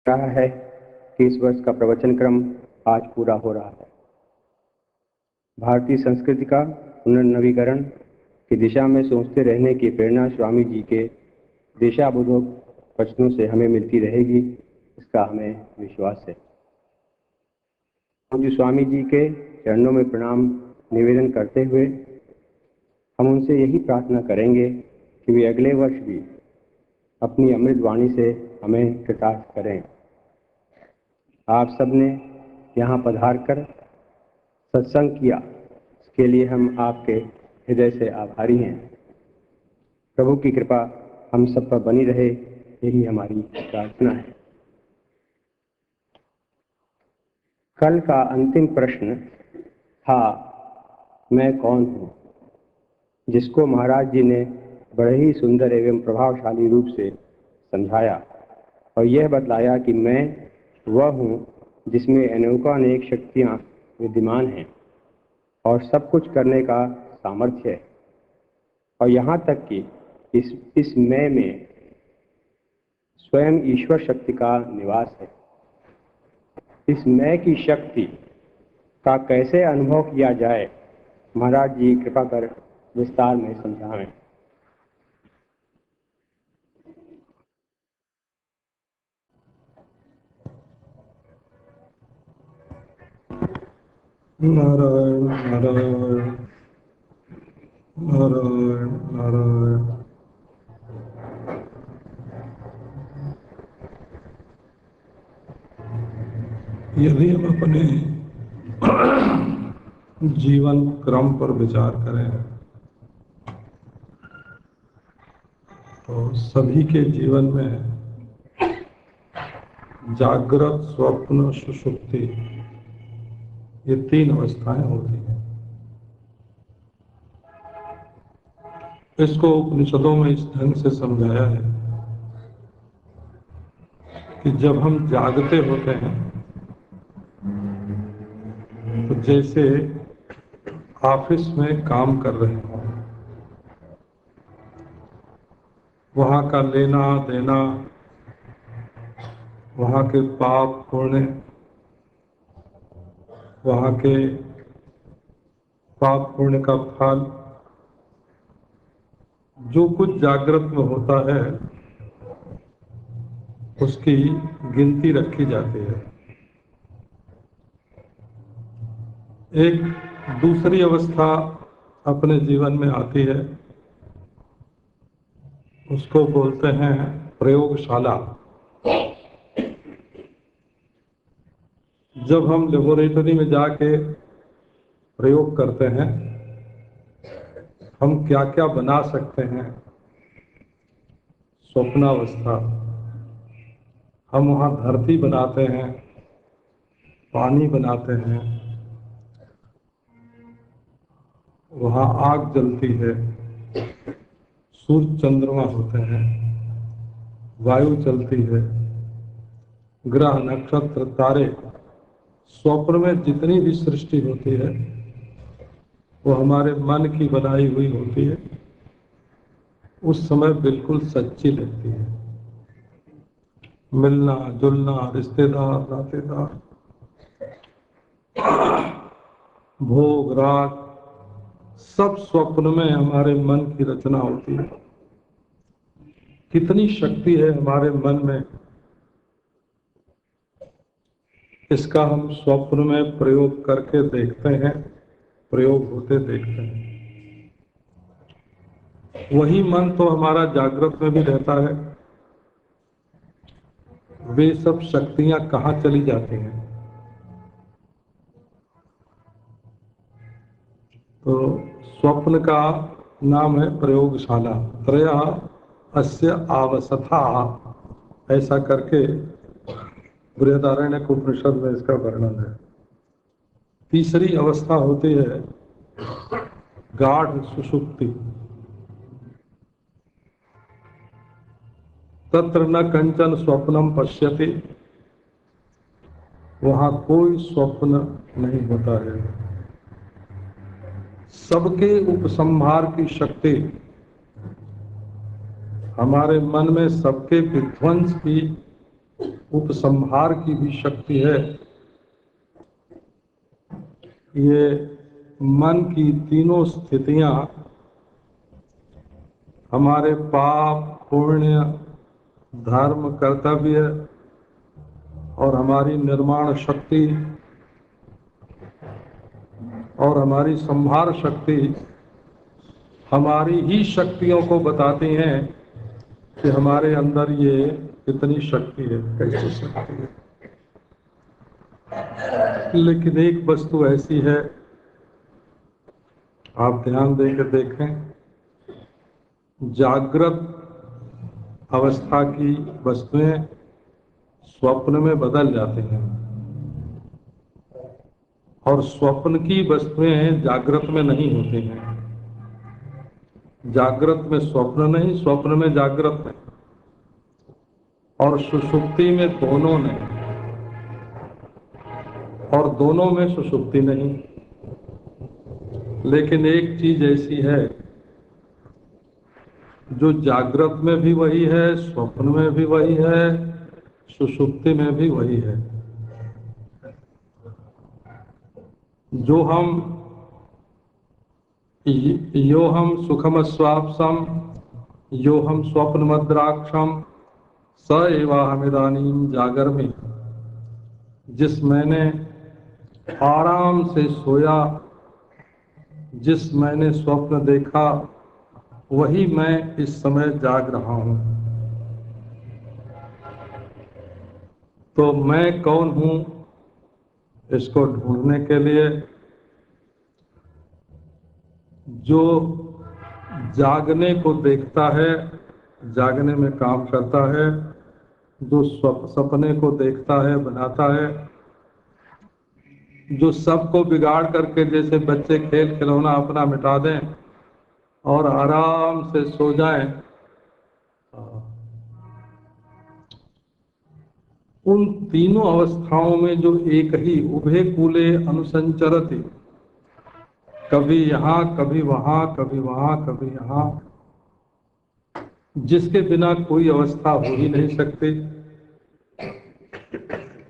रहा है कि इस वर्ष का प्रवचन क्रम आज पूरा हो रहा है। भारतीय संस्कृति का पुनर्नवीकरण की दिशा में सोचते रहने की प्रेरणा स्वामी जी के दिशाबोधक वचनों से हमें मिलती रहेगी, इसका हमें विश्वास है। पूज्य स्वामी जी के चरणों में प्रणाम निवेदन करते हुए हम उनसे यही प्रार्थना करेंगे कि वे अगले वर्ष भी अपनी अमृत वाणी से हमें कृतार्थ करें। आप सबने यहाँ पधार कर सत्संग किया, इसके लिए हम आपके हृदय से आभारी हैं। प्रभु की कृपा हम सब पर बनी रहे, यही हमारी प्रार्थना है। कल का अंतिम प्रश्न था, मैं कौन हूँ, जिसको महाराज जी ने बड़े ही सुंदर एवं प्रभावशाली रूप से समझाया और यह बतलाया कि मैं वह हूँ जिसमें अनेक शक्तियाँ विद्यमान हैं और सब कुछ करने का सामर्थ्य है, और यहाँ तक कि इस मैं में स्वयं ईश्वर शक्ति का निवास है। इस मैं की शक्ति का कैसे अनुभव किया जाए, महाराज जी कृपा कर विस्तार में समझाएं। नारायण नारायण नारायण नारायण। यदि हम अपने जीवन क्रम पर विचार करें तो सभी के जीवन में जागृत, स्वप्न, सुषुप्ति, ये तीन अवस्थाएं होती हैं। इसको उपनिषदों में इस ढंग से समझाया है कि जब हम जागते होते हैं तो जैसे ऑफिस में काम कर रहे हो, वहाँ का लेना देना, वहाँ के पाप पुण्य, वहाँ के पाप पुण्य का फल, जो कुछ जागृत में होता है उसकी गिनती रखी जाती है। एक दूसरी अवस्था अपने जीवन में आती है, उसको बोलते हैं प्रयोगशाला। जब हम लेबोरेटरी में जाके प्रयोग करते हैं, हम क्या क्या बना सकते हैं, स्वप्नावस्था। हम वहाँ धरती बनाते हैं, पानी बनाते हैं, वहाँ आग जलती है, सूर्य चंद्रमा होते हैं, वायु चलती है, ग्रह नक्षत्र तारे। स्वप्न में जितनी भी सृष्टि होती है वो हमारे मन की बनाई हुई होती है। उस समय बिल्कुल सच्ची लगती है। मिलना जुलना, रिश्तेदार नातेदार, भोग राग, सब स्वप्न में हमारे मन की रचना होती है। कितनी शक्ति है हमारे मन में, इसका हम स्वप्न में प्रयोग करके देखते हैं, प्रयोग होते देखते हैं। वही मन तो हमारा जागृत में भी रहता है। वे सब शक्तियां कहाँ चली जाती हैं? तो स्वप्न का नाम है प्रयोगशाला। त्रय अस्य आवसथा, ऐसा करके बृहदारण्यक उपनिषद में इसका वर्णन है। तीसरी अवस्था होती है गाढ़ सुषुप्ति। तत्र न कंचन स्वप्नम पश्यति, वहां कोई स्वप्न नहीं होता है। सबके उपसंहार की शक्ति, हमारे मन में सबके विध्वंस की उपसंहार की भी शक्ति है। ये मन की तीनों स्थितियां हमारे पाप, पुण्य, धर्म, कर्तव्य और हमारी निर्माण शक्ति और हमारी संहार शक्ति, हमारी ही शक्तियों को बताती हैं कि हमारे अंदर ये कितनी शक्ति है, कैसी शक्ति है। लेकिन एक वस्तु ऐसी है, आप ध्यान देकर देखें, जागृत अवस्था की वस्तुएं स्वप्न में बदल जाती हैं और स्वप्न की वस्तुएं जागृत में नहीं होती हैं। जागृत में स्वप्न नहीं, स्वप्न में जागृत नहीं, और सुषुप्ति में दोनों नहीं, और दोनों में सुषुप्ति नहीं। लेकिन एक चीज ऐसी है जो जागृत में भी वही है, स्वप्न में भी वही है, सुषुप्ति में भी वही है। जो हम यो हम सुखम स्वाप्सम यो हम स्वप्न मद्राक्षम स एवाहमिदानीम जागर्मि, जिस मैंने आराम से सोया, जिस मैंने स्वप्न देखा, वही मैं इस समय जाग रहा हूं। तो मैं कौन हूं, इसको ढूंढने के लिए जो जागने को देखता है, जागने में काम करता है, जो सपने को देखता है, बनाता है, जो सबको बिगाड़ करके, जैसे बच्चे खेल खिलौना अपना मिटा दें और आराम से सो जाएं, उन तीनों अवस्थाओं में जो एक ही उभे कूले अनुसंचरति, कभी यहाँ कभी वहां, कभी वहां कभी यहाँ, जिसके बिना कोई अवस्था हो ही नहीं सकती,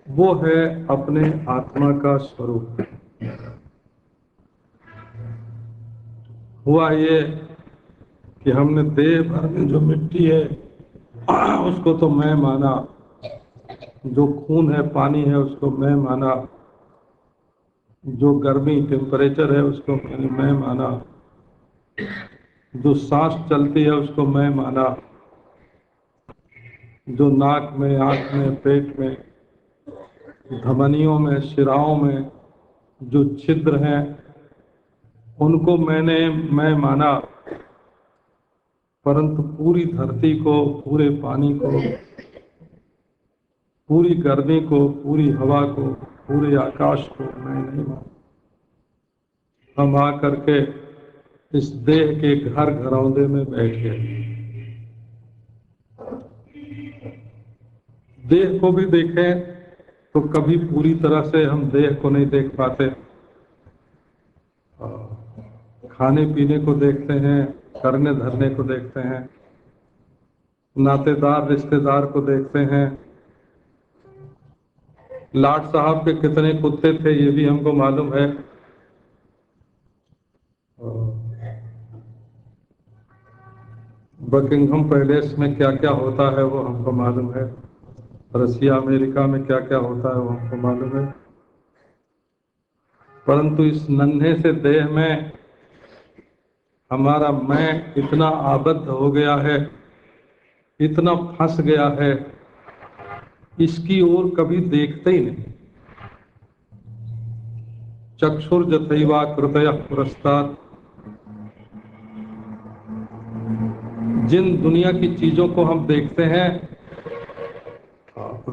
वो है अपने आत्मा का स्वरूप। हुआ ये कि हमने देह भर में जो मिट्टी है उसको तो मैं माना, जो खून है, पानी है, उसको मैं माना, जो गर्मी टेम्परेचर है उसको मैं माना, जो सांस चलती है उसको मैं माना, जो नाक में, आंख में, पेट में, धमनियों में, शिराओं में जो छिद्र हैं उनको मैं माना, परंतु पूरी धरती को, पूरे पानी को, पूरी गर्मी को, पूरी हवा को, पूरे आकाश को मैं नहीं माना। हम आकर के इस देह के घर घरौंदे में बैठ गए। देह को भी देखें तो कभी पूरी तरह से हम देह को नहीं देख पाते। खाने पीने को देखते हैं, करने धरने को देखते हैं, नातेदार रिश्तेदार को देखते हैं। लाट साहब के कितने कुत्ते थे ये भी हमको मालूम है। बकिंघम पैलेस में क्या क्या होता है वो हमको मालूम है। रसिया अमेरिका में क्या क्या होता है वो हमको मालूम है। परंतु इस नन्हे से देह में हमारा मैं इतना आबद्ध हो गया है, इतना फंस गया है, इसकी ओर कभी देखते ही नहीं। चक्षुर्जथैवा कृतयः पुरस्तात्, जिन दुनिया की चीजों को हम देखते हैं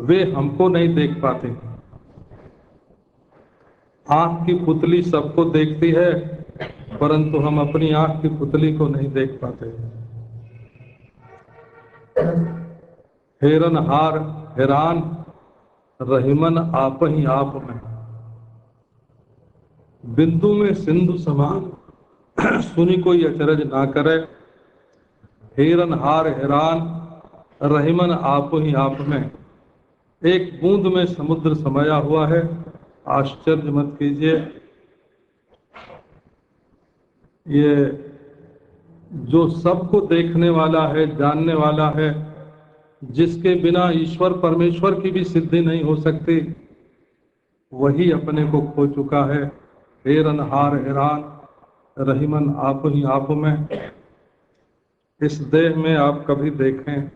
वे हमको नहीं देख पाते। आंख की पुतली सबको देखती है, परंतु हम अपनी आंख की पुतली को नहीं देख पाते। हेरनहार हैरान, रहीमन आप ही आप में, बिंदु में सिंधु समान सुनी कोई अचरज ना करे। हेरनहार हैरान, रहीमन आप ही आप में, एक बूंद में समुद्र समाया हुआ है। आश्चर्य मत कीजिए, ये जो सबको देखने वाला है, जानने वाला है, जिसके बिना ईश्वर परमेश्वर की भी सिद्धि नहीं हो सकती, वही अपने को खो चुका है। हेरनहार हैरान, रहीमन आप ही आप में। इस देह में आप कभी देखें,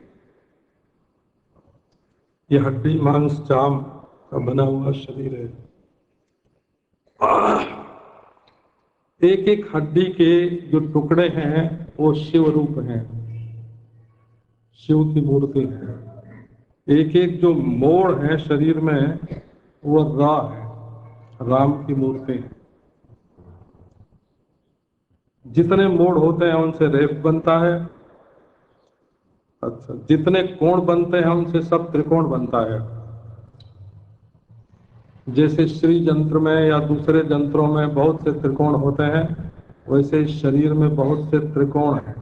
ये हड्डी मांस चाम का बना हुआ शरीर है। एक एक हड्डी के जो टुकड़े हैं वो शिव रूप हैं, शिव की मूर्ति है। एक एक जो मोड़ है शरीर में वो रा है, राम की मूर्ति है। जितने मोड़ होते हैं उनसे रेप बनता है। अच्छा, जितने कोण बनते हैं उनसे सब त्रिकोण बनता है। जैसे श्री यंत्र में या दूसरे यंत्रों में बहुत से त्रिकोण होते हैं, वैसे इस शरीर में बहुत से त्रिकोण हैं।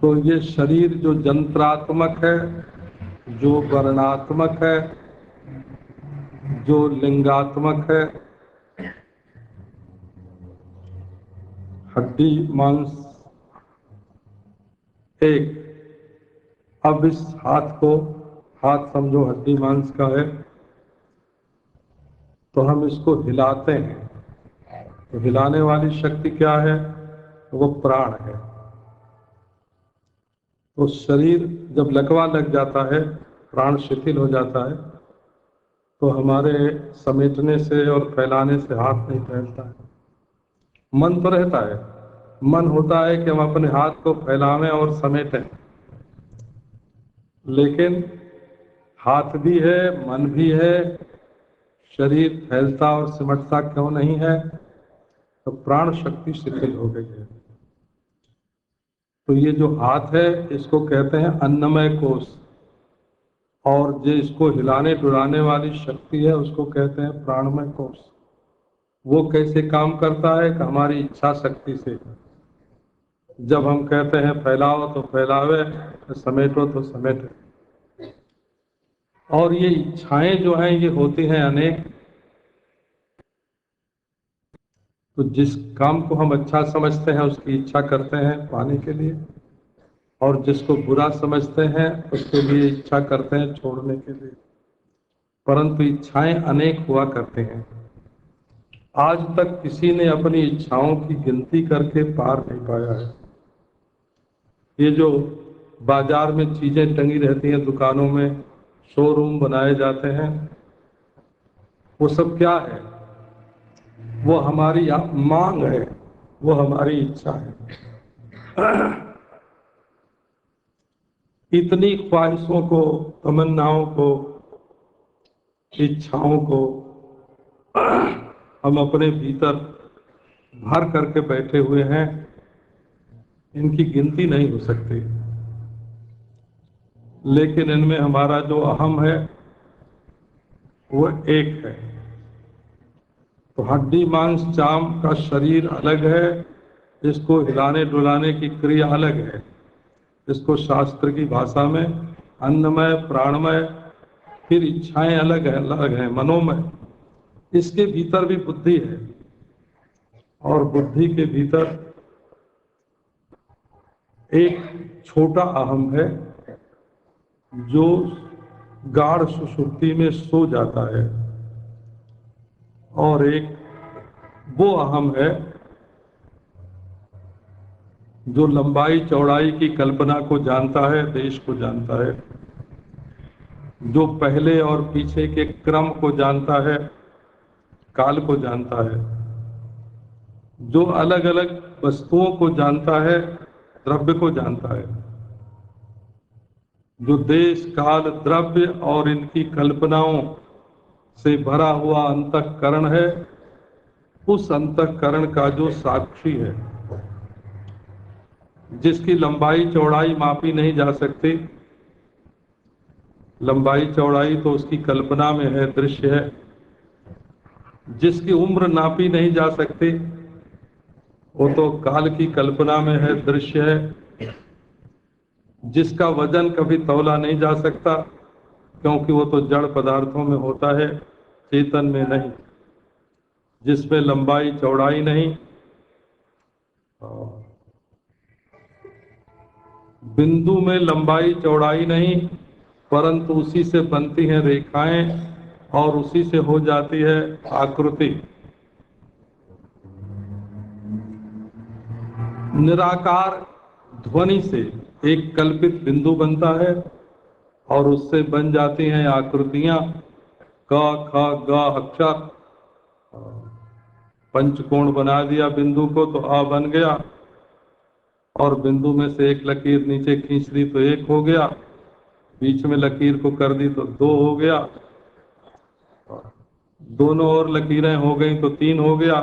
तो ये शरीर जो यंत्रात्मक है, जो वर्णात्मक है, जो लिंगात्मक है, हड्डी मांस एक। अब इस हाथ को, हाथ समझो हड्डी मांस का है, तो हम इसको हिलाते हैं। तो हिलाने वाली शक्ति क्या है? वो प्राण है। तो शरीर जब लकवा लग जाता है, प्राण शिथिल हो जाता है, तो हमारे समेटने से और फैलाने से हाथ नहीं फैलता है। मन तो रहता है, मन होता है कि हम अपने हाथ को फैलावें और समेटें, लेकिन हाथ भी है, मन भी है, शरीर फैलता और सिमटता क्यों नहीं है? तो प्राण शक्ति शिथिल हो गई है। तो ये जो हाथ है इसको कहते हैं अन्नमय कोश, और जो इसको हिलाने डुलाने वाली शक्ति है उसको कहते हैं प्राणमय कोश। वो कैसे काम करता है कि हमारी इच्छा शक्ति से। जब हम कहते हैं फैलाओ तो फैलावे, समेटो तो समेटे। और ये इच्छाएं जो हैं ये होती हैं अनेक। तो जिस काम को हम अच्छा समझते हैं उसकी इच्छा करते हैं पाने के लिए, और जिसको बुरा समझते हैं उसके लिए इच्छा करते हैं छोड़ने के लिए। परंतु इच्छाएं अनेक हुआ करते हैं। आज तक किसी ने अपनी इच्छाओं की गिनती करके पार नहीं पाया है। ये जो बाजार में चीजें टंगी रहती हैं, दुकानों में शोरूम बनाए जाते हैं, वो सब क्या है? वो हमारी मांग है, वो हमारी इच्छा है। इतनी ख्वाहिशों को, तमन्नाओं को, इच्छाओं को हम अपने भीतर भर करके बैठे हुए हैं, इनकी गिनती नहीं हो सकती। लेकिन इनमें हमारा जो अहम है वो एक है। तो हड्डी मांस चाम का शरीर अलग है, इसको हिलाने डुलाने की क्रिया अलग है। इसको शास्त्र की भाषा में अन्नमय, प्राणमय, फिर इच्छाएं अलग है मनोमय। इसके भीतर भी बुद्धि है, और बुद्धि के भीतर एक छोटा अहम है जो गाढ़ सुषुप्ति में सो जाता है, और एक वो अहम है जो लंबाई चौड़ाई की कल्पना को जानता है, देश को जानता है, जो पहले और पीछे के क्रम को जानता है, काल को जानता है, जो अलग अलग वस्तुओं को जानता है, द्रव्य को जानता है, जो देश काल द्रव्य और इनकी कल्पनाओं से भरा हुआ अंतःकरण है, उस अंतःकरण का जो साक्षी है, जिसकी लंबाई चौड़ाई मापी नहीं जा सकती। लंबाई चौड़ाई तो उसकी कल्पना में है, दृश्य है। जिसकी उम्र नापी नहीं जा सकती, वो तो काल की कल्पना में है, दृश्य है। जिसका वजन कभी तौला नहीं जा सकता, क्योंकि वो तो जड़ पदार्थों में होता है, चेतन में नहीं। जिसमें लंबाई चौड़ाई नहीं, बिंदु में लंबाई चौड़ाई नहीं, परंतु उसी से बनती हैं रेखाएं और उसी से हो जाती है आकृति। निराकार ध्वनि से एक कल्पित बिंदु बनता है और उससे बन जाती हैं आकृतियां, क ख ग अक्षर। पंचकोण बना दिया बिंदु को तो आ बन गया, और बिंदु में से एक लकीर नीचे खींच दी तो एक हो गया, बीच में लकीर को कर दी तो दो हो गया, दोनों और लकीरें हो गई तो तीन हो गया।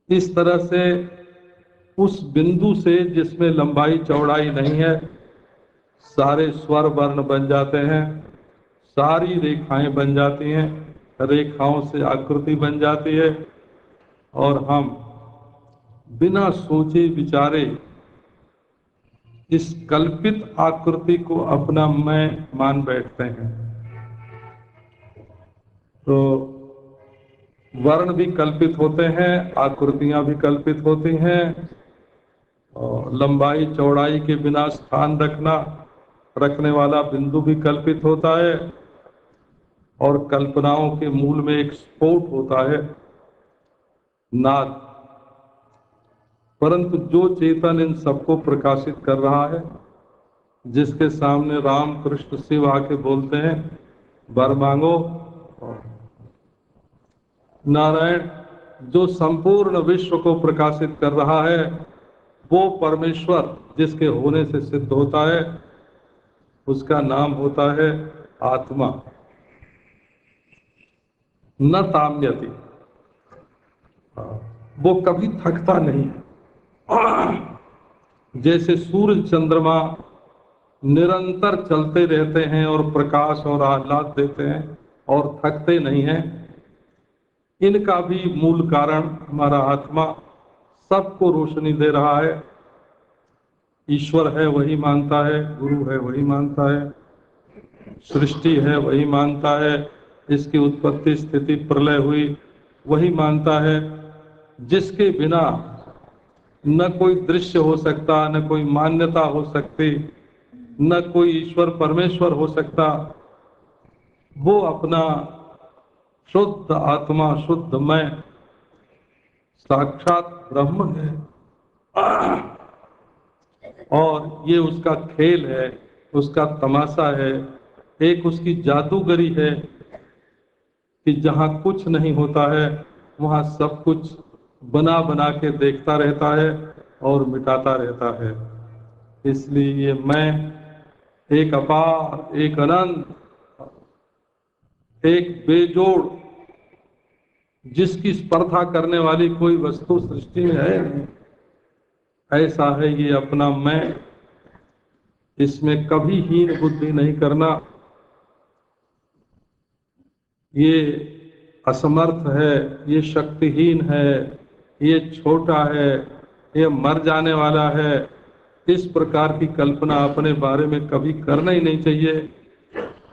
इस तरह से उस बिंदु से जिसमें लंबाई चौड़ाई नहीं है, सारे स्वर वर्ण बन जाते हैं, सारी रेखाएं बन जाती हैं, रेखाओं से आकृति बन जाती है, और हम बिना सोचे विचारे इस कल्पित आकृति को अपना मैं मान बैठते हैं। तो वर्ण भी कल्पित होते हैं, आकृतियां भी कल्पित होती हैं, और लंबाई चौड़ाई के बिना स्थान रखने वाला बिंदु भी कल्पित होता है, और कल्पनाओं के मूल में एक स्फोट होता है, नाद। परंतु जो चेतन इन सबको प्रकाशित कर रहा है, जिसके सामने राम कृष्ण शिव आके बोलते हैं वर मांगो, नारायण जो संपूर्ण विश्व को प्रकाशित कर रहा है, वो परमेश्वर जिसके होने से सिद्ध होता है, उसका नाम होता है आत्मा। न ताम्यति, वो कभी थकता नहीं। जैसे सूर्य चंद्रमा निरंतर चलते रहते हैं और प्रकाश और आह्लाद देते हैं और थकते नहीं हैं, इनका भी मूल कारण हमारा आत्मा सबको रोशनी दे रहा है। ईश्वर है वही मानता है, गुरु है वही मानता है, सृष्टि है वही मानता है, इसकी उत्पत्ति स्थिति प्रलय हुई वही मानता है। जिसके बिना न कोई दृश्य हो सकता, न कोई मान्यता हो सकती, न कोई ईश्वर परमेश्वर हो सकता, वो अपना शुद्ध आत्मा, शुद्ध मैं, साक्षात ब्रह्म है। और ये उसका खेल है, उसका तमाशा है, एक उसकी जादूगरी है कि जहाँ कुछ नहीं होता है वहाँ सब कुछ बना बना के देखता रहता है और मिटाता रहता है। इसलिए ये मैं एक अपार, एक अनंत, एक बेजोड़, जिसकी स्पर्धा करने वाली कोई वस्तु सृष्टि में है नहीं, ऐसा है ये अपना मैं। इसमें कभी हीन बुद्धि नहीं करना। ये असमर्थ है, ये शक्तिहीन है, ये छोटा है, ये मर जाने वाला है, इस प्रकार की कल्पना अपने बारे में कभी करना ही नहीं चाहिए।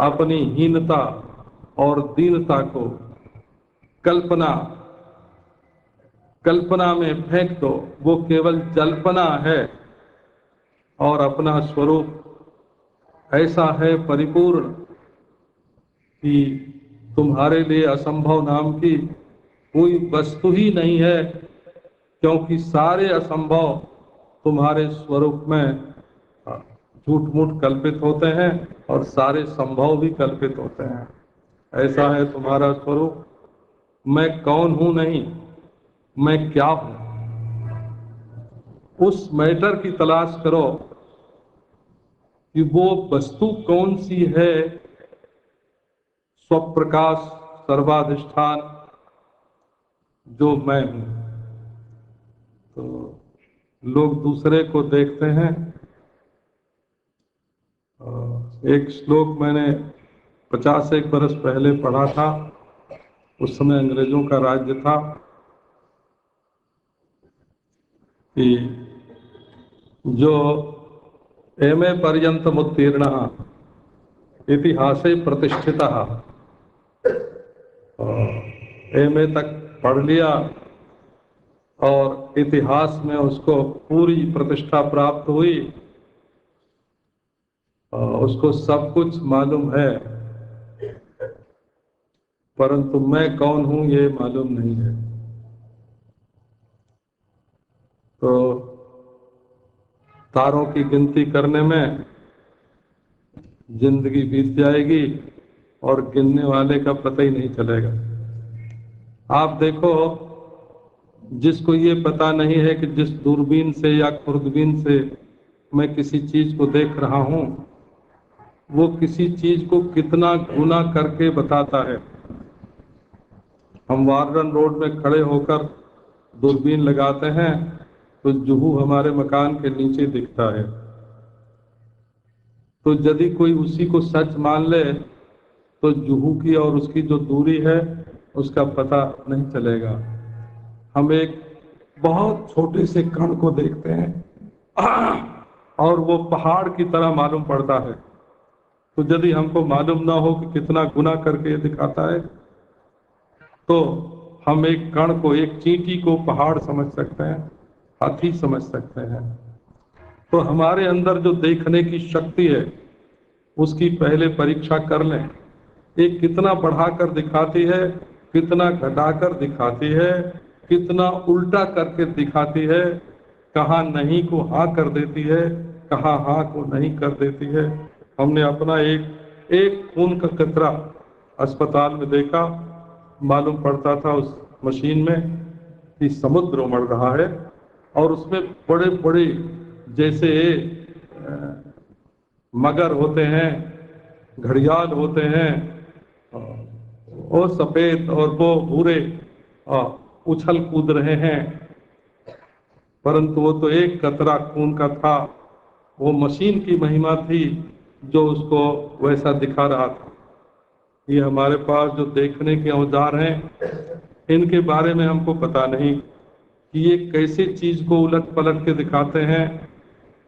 अपनी हीनता और दीनता को कल्पना में फेंक दो, वो केवल जल्पना है, और अपना स्वरूप ऐसा है परिपूर्ण कि तुम्हारे लिए असंभव नाम की कोई वस्तु ही नहीं है, क्योंकि सारे असंभव तुम्हारे स्वरूप में झूठ मूठ कल्पित होते हैं और सारे संभव भी कल्पित होते हैं। ऐसा है तुम्हारा स्वरूप। मैं कौन हूं नहीं, मैं क्या हूं, उस मैटर की तलाश करो कि वो वस्तु कौन सी है। स्वप्रकाश सर्वाधिष्ठान जो मैं हूं। तो लोग दूसरे को देखते हैं। एक श्लोक मैंने 50 बरस पहले पढ़ा था, उस समय अंग्रेजों का राज्य था, कि जो एमए पर्यन्तमुत्तीर्णः इतिहासे प्रतिष्ठितः, एमए तक पढ़ लिया और इतिहास में उसको पूरी प्रतिष्ठा प्राप्त हुई, उसको सब कुछ मालूम है, परंतु मैं कौन हूं ये मालूम नहीं है। तो तारों की गिनती करने में जिंदगी बीत जाएगी और गिनने वाले का पता ही नहीं चलेगा। आप देखो, जिसको ये पता नहीं है कि जिस दूरबीन से या खुर्दबीन से मैं किसी चीज को देख रहा हूं, वो किसी चीज को कितना गुना करके बताता है। हम वार्डन रोड में खड़े होकर दूरबीन लगाते हैं तो जुहू हमारे मकान के नीचे दिखता है। तो यदि कोई उसी को सच मान ले तो जुहू की और उसकी जो दूरी है उसका पता नहीं चलेगा। हम एक बहुत छोटे से कण को देखते हैं और वो पहाड़ की तरह मालूम पड़ता है। तो यदि हमको मालूम ना हो कि कितना गुना करके ये दिखाता है, तो हम एक कण को, एक चींटी को पहाड़ समझ सकते हैं, हाथी समझ सकते हैं। तो हमारे अंदर जो देखने की शक्ति है उसकी पहले परीक्षा कर लें। ये कितना बढ़ाकर दिखाती है, कितना घटाकर दिखाती है, कितना उल्टा करके दिखाती है, कहाँ नहीं को हाँ कर देती है, कहाँ हाँ को नहीं कर देती है। हमने अपना एक एक खून का कतरा अस्पताल में देखा, मालूम पड़ता था उस मशीन में कि समुद्र उमड़ रहा है और उसमें बड़े बड़े जैसे मगर होते हैं, घड़ियाल होते हैं, वो सफेद और वो भूरे उछल कूद रहे हैं, परंतु वो तो एक कतरा खून का था। वो मशीन की महिमा थी जो उसको वैसा दिखा रहा था। ये हमारे पास जो देखने के औजार हैं, इनके बारे में हमको पता नहीं कि ये कैसे चीज को उलट पलट के दिखाते हैं,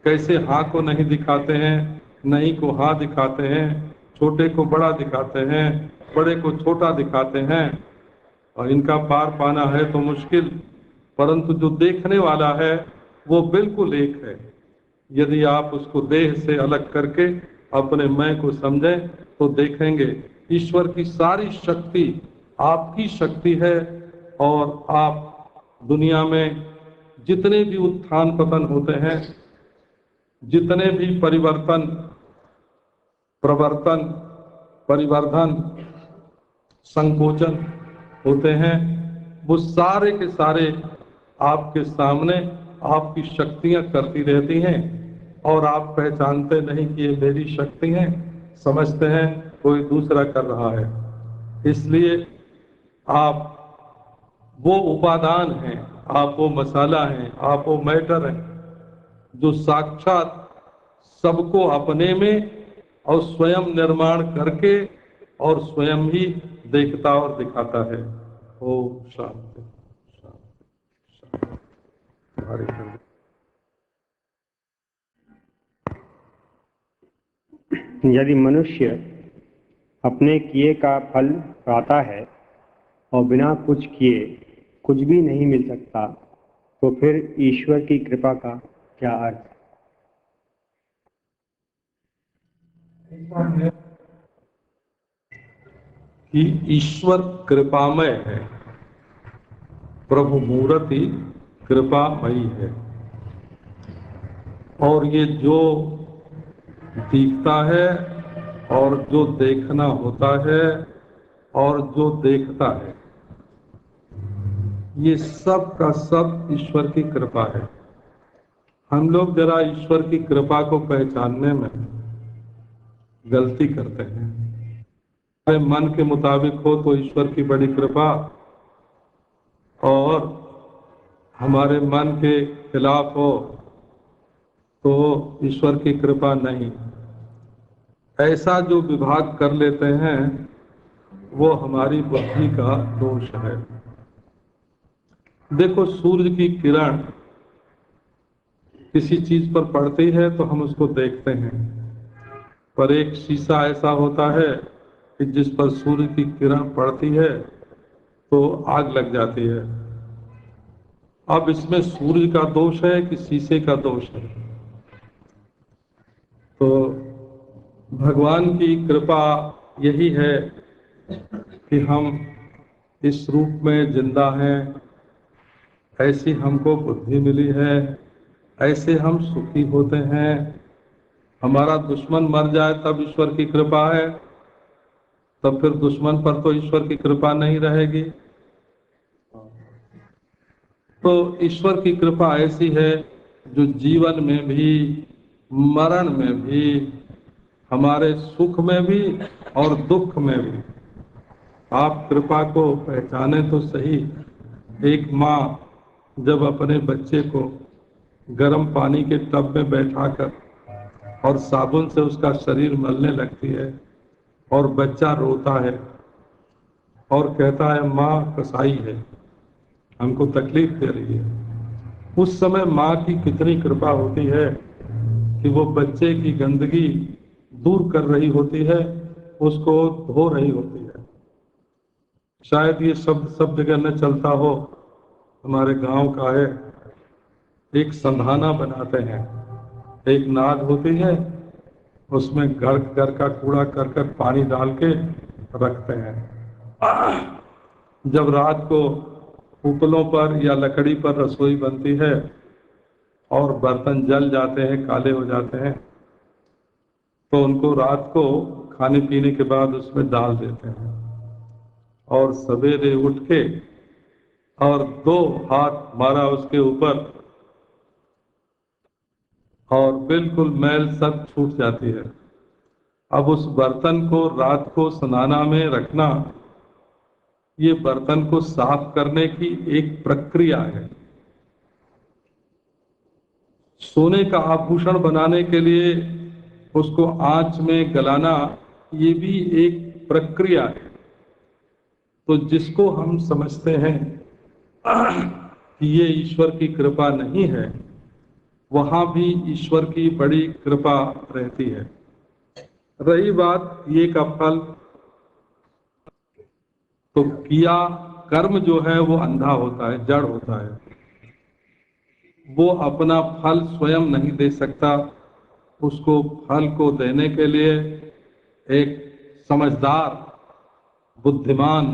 कैसे हाँ को नहीं दिखाते हैं, नहीं को हाँ दिखाते हैं, छोटे को बड़ा दिखाते हैं, बड़े को छोटा दिखाते हैं। और इनका पार पाना है तो मुश्किल, परंतु जो देखने वाला है वो बिल्कुल एक है। यदि आप उसको देह से अलग करके अपने मैं को समझें तो देखेंगे ईश्वर की सारी शक्ति आपकी शक्ति है। और आप दुनिया में जितने भी उत्थान पतन होते हैं, जितने भी परिवर्तन, प्रवर्तन, परिवर्धन, संकोचन होते हैं, वो सारे के सारे आपके सामने आपकी शक्तियां करती रहती हैं और आप पहचानते नहीं कि ये मेरी शक्ति है, समझते हैं कोई दूसरा कर रहा है। इसलिए आप वो उपादान हैं, आप वो मसाला हैं, आप वो मैटर हैं जो साक्षात सबको अपने में और स्वयं निर्माण करके और स्वयं ही देखता और दिखाता है। ओम शांति शांति। यदि मनुष्य अपने किए का फल पाता है और बिना कुछ किए कुछ भी नहीं मिल सकता, तो फिर ईश्वर की कृपा का क्या अर्थ? कि ईश्वर कृपामय है, प्रभु मूर्ति कृपामयी है, और ये जो दिखता है और जो देखना होता है और जो देखता है, ये सब का सब ईश्वर की कृपा है। हम लोग जरा ईश्वर की कृपा को पहचानने में गलती करते हैं। हमारे मन के मुताबिक हो तो ईश्वर की बड़ी कृपा, और हमारे मन के खिलाफ हो तो ईश्वर की कृपा नहीं। ऐसा जो विभाग कर लेते हैं वो हमारी बुद्धि का दोष है। देखो, सूर्य की किरण किसी चीज पर पड़ती है तो हम उसको देखते हैं, पर एक शीशा ऐसा होता है कि जिस पर सूर्य की किरण पड़ती है तो आग लग जाती है। अब इसमें सूर्य का दोष है कि शीशे का दोष है? तो भगवान की कृपा यही है कि हम इस रूप में जिंदा हैं, ऐसी हमको बुद्धि मिली है, ऐसे हम सुखी होते हैं। हमारा दुश्मन मर जाए तब ईश्वर की कृपा है, तब फिर दुश्मन पर तो ईश्वर की कृपा नहीं रहेगी। तो ईश्वर की कृपा ऐसी है जो जीवन में भी, मरण में भी, हमारे सुख में भी और दुख में भी। आप कृपा को पहचाने तो सही। एक माँ जब अपने बच्चे को गर्म पानी के टब में बैठाकर और साबुन से उसका शरीर मलने लगती है और बच्चा रोता है और कहता है माँ कसाई है, हमको तकलीफ दे रही है, उस समय माँ की कितनी कृपा होती है कि वो बच्चे की गंदगी दूर कर रही होती है, उसको धो रही होती है। शायद ये शब्द सब जगह न चलता हो, हमारे गांव का है। एक संधाना बनाते हैं, एक नाद होती है, उसमें घर घर का कूड़ा कर पानी डाल के रखते हैं। जब रात को उपलों पर या लकड़ी पर रसोई बनती है और बर्तन जल जाते हैं, काले हो जाते हैं, तो उनको रात को खाने पीने के बाद उसमें डाल देते हैं और सवेरे उठ के और 2 हाथ मारा उसके ऊपर और बिल्कुल मैल सब छूट जाती है। अब उस बर्तन को रात को सनाना में रखना, ये बर्तन को साफ करने की एक प्रक्रिया है। सोने का आभूषण बनाने के लिए उसको आंच में गलाना, ये भी एक प्रक्रिया है। तो जिसको हम समझते हैं कि ये ईश्वर की कृपा नहीं है, वहां भी ईश्वर की बड़ी कृपा रहती है। रही बात ये का फल, तो किया कर्म जो है वो अंधा होता है, जड़ होता है, वो अपना फल स्वयं नहीं दे सकता। उसको फल को देने के लिए एक समझदार, बुद्धिमान,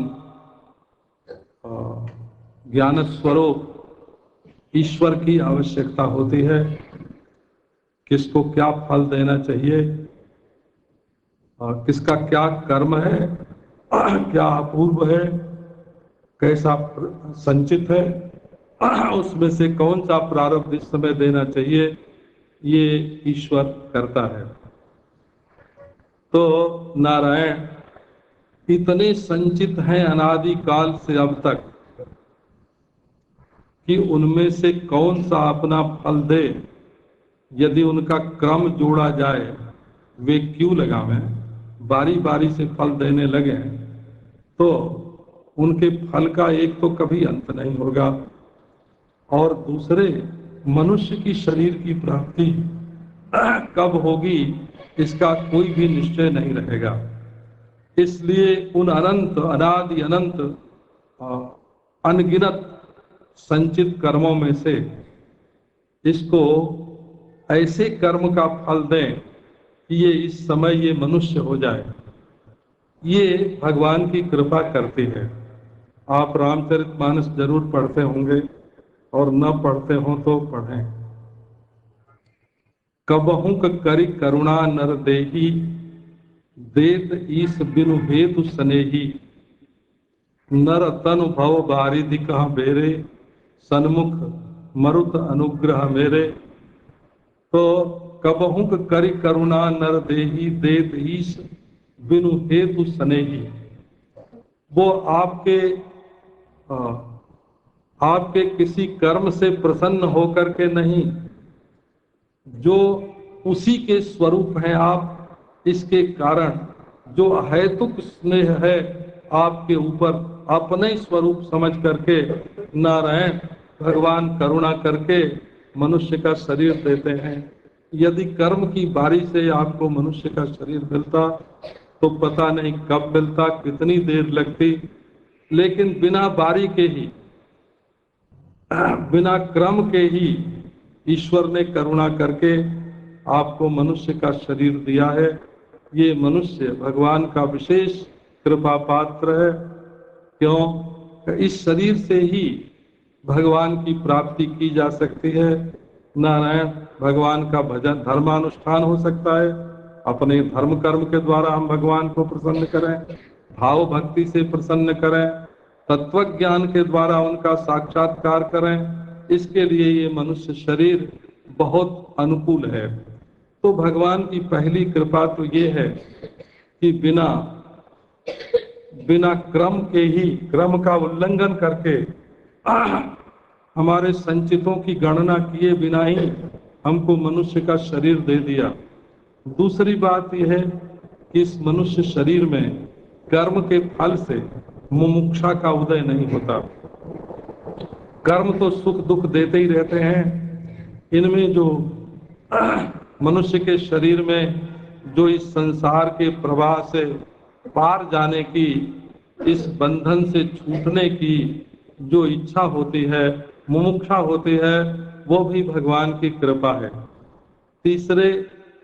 ज्ञान स्वरूप ईश्वर की आवश्यकता होती है। किसको क्या फल देना चाहिए, किसका क्या कर्म है, क्या अपूर्व है, कैसा संचित है, उसमें से कौन सा प्रारब्ध इस समय देना चाहिए, ये ईश्वर करता है। तो नारायण इतने संचित हैं अनादि काल से अब तक कि उनमें से कौन सा अपना फल दे। यदि उनका क्रम जोड़ा जाए, वे क्यों लगावें, बारी बारी से फल देने लगे तो उनके फल का एक तो कभी अंत नहीं होगा, और दूसरे मनुष्य की शरीर की प्राप्ति कब होगी इसका कोई भी निश्चय नहीं रहेगा। इसलिए उन अनंत, अनादि अनंत, अनगिनत संचित कर्मों में से इसको ऐसे कर्म का फल दें कि ये इस समय ये मनुष्य हो जाए, ये भगवान की कृपा करती है। आप रामचरितमानस जरूर पढ़ते होंगे, और न पढ़ते हो तो पढ़ें। कबहु करि करुणा नर देही, देत ईस बिनु हेतु स्नेही, नर तनु भव बारिधि कह बेरे, सन्मुख मरुत अनुग्रह मेरे। तो कबहु करि करुणा नर देही, देत ईस बिनु हेतु स्नेही, वो आपके किसी कर्म से प्रसन्न होकर के नहीं, जो उसी के स्वरूप हैं आप, इसके कारण जो अहेतुक स्नेह है आपके ऊपर, अपने स्वरूप समझ करके नारायण भगवान करुणा करके मनुष्य का शरीर देते हैं। यदि कर्म की बारी से आपको मनुष्य का शरीर मिलता तो पता नहीं कब मिलता, कितनी देर लगती, लेकिन बिना बारी के ही, बिना क्रम के ही ईश्वर ने करुणा करके आपको मनुष्य का शरीर दिया है। ये मनुष्य भगवान का विशेष कृपा पात्र है। क्यों? इस शरीर से ही भगवान की प्राप्ति की जा सकती है। नारायण भगवान का भजन धर्मानुष्ठान हो सकता है, अपने धर्म कर्म के द्वारा हम भगवान को प्रसन्न करें, भाव भक्ति से प्रसन्न करें, तत्व ज्ञान के द्वारा उनका साक्षात्कार करें। इसके लिए ये मनुष्य शरीर बहुत अनुकूल है। तो भगवान की पहली कृपा तो ये है कि बिना क्रम के ही, क्रम का उल्लंघन करके, हमारे संचितों की गणना किए बिना ही हमको मनुष्य का शरीर दे दिया। दूसरी बात यह है कि इस मनुष्य शरीर में कर्म के फल से मुमुक्षा का उदय नहीं होता। कर्म तो सुख दुख देते ही रहते हैं। इनमें जो मनुष्य के शरीर में जो इस संसार के प्रवाह से पार जाने की, इस बंधन से छूटने की जो इच्छा होती है, मुमुक्षा होती है, वो भी भगवान की कृपा है। तीसरे,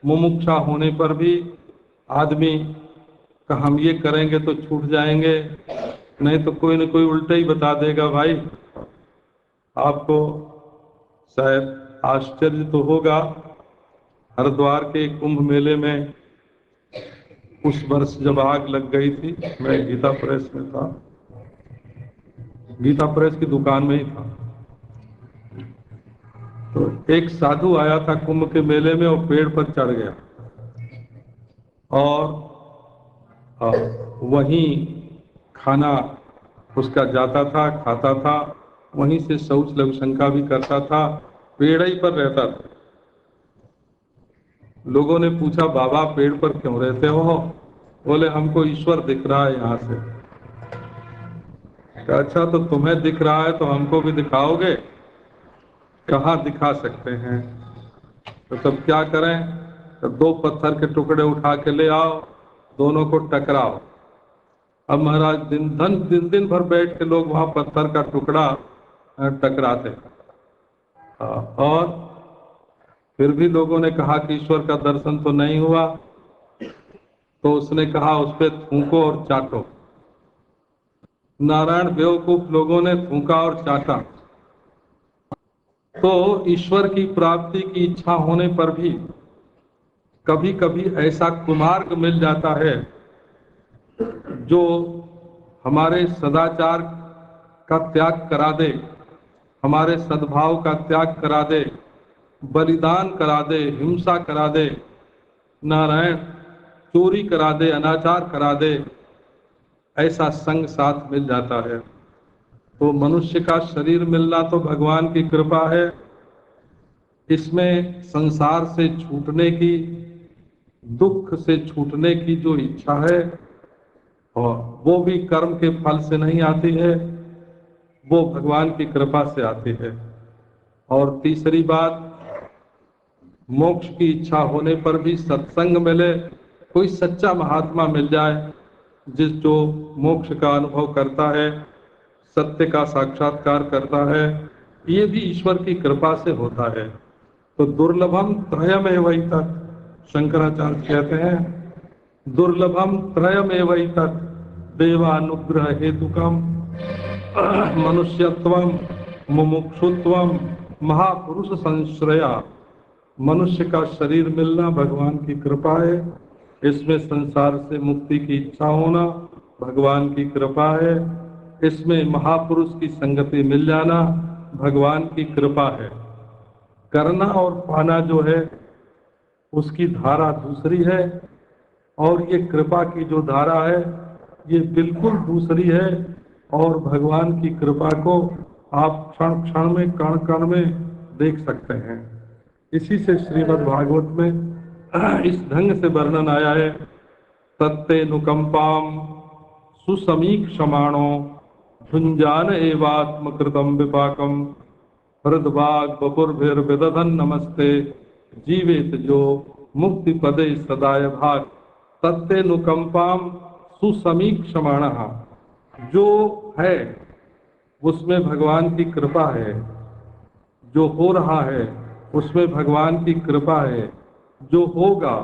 मुमुक्षा होने पर भी आदमी का हम ये करेंगे तो छूट जाएंगे, नहीं तो कोई न कोई उल्टा ही बता देगा। भाई आपको शायद आश्चर्य तो होगा, हरिद्वार के कुंभ मेले में उस वर्ष जब आग लग गई थी, मैं गीता प्रेस में था, गीता प्रेस की दुकान में ही था। तो एक साधु आया था कुंभ के मेले में, वो पेड़ पर चढ़ गया और वहीं खाना उसका जाता था, खाता था, वहीं से शौच लघुशंका भी करता था, पेड़ ही पर रहता था। लोगों ने पूछा, बाबा पेड़ पर क्यों रहते हो? बोले हमको ईश्वर दिख रहा है यहाँ से। अच्छा तो तुम्हें दिख रहा है तो हमको भी दिखाओगे? कहाँ दिखा सकते हैं? तो तब क्या करें? तो 2 पत्थर के टुकड़े उठा के ले आओ, दोनों को टकराओ। अब महाराज दिन भर बैठ के लोग वहां पत्थर का टुकड़ा टकराते, और फिर भी लोगों ने कहा कि ईश्वर का दर्शन तो नहीं हुआ। तो उसने कहा उस पे थूको और चाटो। नारायण बेवकूफ लोगों ने थूका और चाटा। तो ईश्वर की प्राप्ति की इच्छा होने पर भी कभी कभी ऐसा कुमार्ग मिल जाता है जो हमारे सदाचार का त्याग करा दे, हमारे सद्भाव का त्याग करा दे, बलिदान करा दे, हिंसा करा दे, नारायण चोरी करा दे, अनाचार करा दे, ऐसा संग साथ मिल जाता है। तो मनुष्य का शरीर मिलना तो भगवान की कृपा है। इसमें संसार से छूटने की, दुख से छूटने की जो इच्छा है, और वो भी कर्म के फल से नहीं आती है, वो भगवान की कृपा से आती है। और तीसरी बात, मोक्ष की इच्छा होने पर भी सत्संग मिले, कोई सच्चा महात्मा मिल जाए जो मोक्ष का अनुभव करता है, सत्य का साक्षात्कार करता है, ये भी ईश्वर की कृपा से होता है। तो दुर्लभम त्रयमेवैतत्, शंकराचार्य कहते हैं, दुर्लभम त्रयमेवैतत् देवानुग्रह हेतुकम मनुष्यत्वम मुमुक्षुत्वम महापुरुष संश्रया। मनुष्य का शरीर मिलना भगवान की कृपा है, इसमें संसार से मुक्ति की इच्छा होना भगवान की कृपा है, इसमें महापुरुष की संगति मिल जाना भगवान की कृपा है। करना और पाना जो है उसकी धारा दूसरी है, और ये कृपा की जो धारा है ये बिल्कुल दूसरी है। और भगवान की कृपा को आप क्षण क्षण में, कण कण में देख सकते हैं। इसी से श्रीमद् भागवत में इस ढंग से वर्णन आया है, तत्ते नुकंपाम सुसमीक्षमाणो भुंजान एवात्मकृतम विपाकम हृदवाग बपुर्भिर्विदधन नमस्ते जीवेत जो मुक्ति पदे सदाय भाग तत्तेनुकंपाम सुसमीक्षमाण। जो है उसमें भगवान की कृपा है, जो हो रहा है उसमें भगवान की कृपा है, जो होगा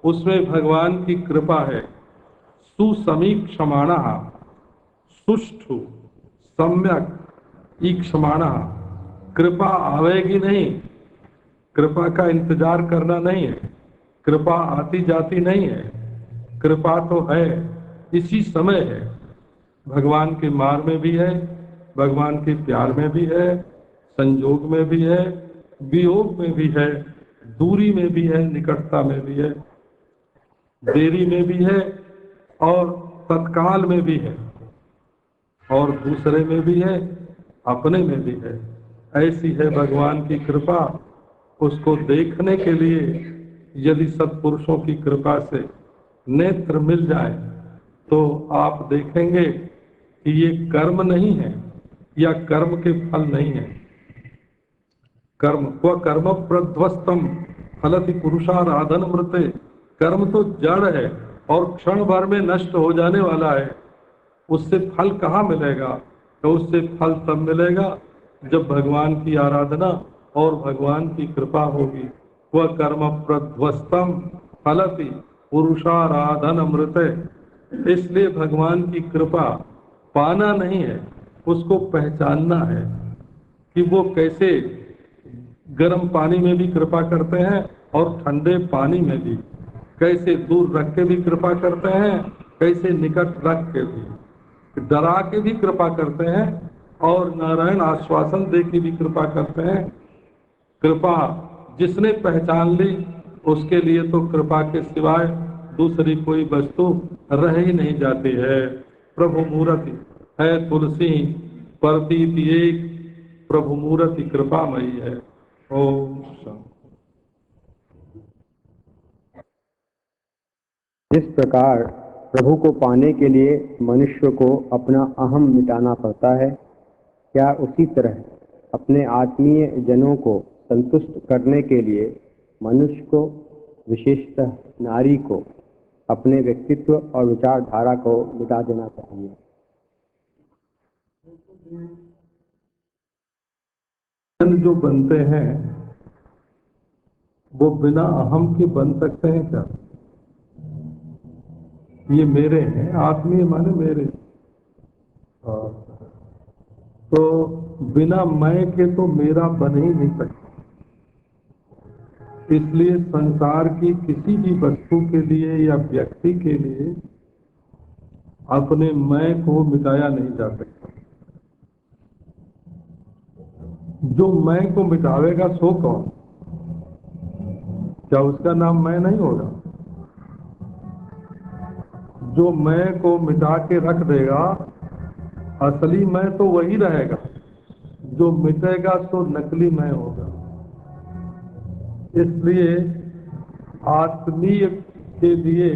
उसमें भगवान की कृपा है। सुसमीक्षमाण सुष्ठु सम्यक ईक्षमाण। कृपा आवेगी नहीं, कृपा का इंतजार करना नहीं है, कृपा आती जाती नहीं है, कृपा तो है, इसी समय है। भगवान के मार में भी है, भगवान के प्यार में भी है, संयोग में भी है, वियोग में भी है, दूरी में भी है, निकटता में भी है, देरी में भी है और तत्काल में भी है, और दूसरे में भी है, अपने में भी है। ऐसी है भगवान की कृपा। उसको देखने के लिए यदि सत्पुरुषों की कृपा से नेत्र मिल जाए तो आप देखेंगे कि ये कर्म नहीं है या कर्म के फल नहीं है। कर्म व कर्म प्रध्वस्तम फलति पुरुषाराधन मृते। कर्म तो जड़ है और क्षण भर में नष्ट हो जाने वाला है, उससे फल कहाँ मिलेगा? तो उससे फल तब मिलेगा जब भगवान की आराधना और भगवान की कृपा होगी। वह कर्म प्रध्वस्तम फलति पुरुषाराधन अमृते। इसलिए भगवान की कृपा पाना नहीं है, उसको पहचानना है कि वो कैसे गर्म पानी में भी कृपा करते हैं और ठंडे पानी में भी, कैसे दूर रख के भी कृपा करते हैं, कैसे निकट रख के भी, डरा के भी कृपा करते हैं और नारायण आश्वासन दे के भी कृपा करते हैं। कृपा जिसने पहचान ली उसके लिए तो कृपा के सिवाय दूसरी कोई वस्तु रह ही नहीं जाती है। प्रभु मूर्ति है तुलसी प्रतीत एक, प्रभु मूर्ति कृपामयी है। ओम शांति। जिस प्रकार प्रभु को पाने के लिए मनुष्य को अपना अहम मिटाना पड़ता है, क्या उसी तरह अपने आत्मीय जनों को संतुष्ट करने के लिए मनुष्य को, विशेषतः नारी को, अपने व्यक्तित्व और विचारधारा को मिटा देना चाहिए? जो बनते हैं वो बिना अहम के बन सकते हैं क्या? ये मेरे हैं, आत्मीय माने मेरे। तो बिना मैं के तो मेरा बन ही नहीं सकता। इसलिए संसार की किसी भी वस्तु के लिए या व्यक्ति के लिए अपने मैं को मिटाया नहीं जा सकता। जो मैं को मिटावेगा सो कौन? क्या उसका नाम मैं नहीं होगा? जो मैं को मिटा के रख देगा असली मैं तो वही रहेगा, जो मिटेगा तो नकली मैं होगा। इसलिए आत्मीय के लिए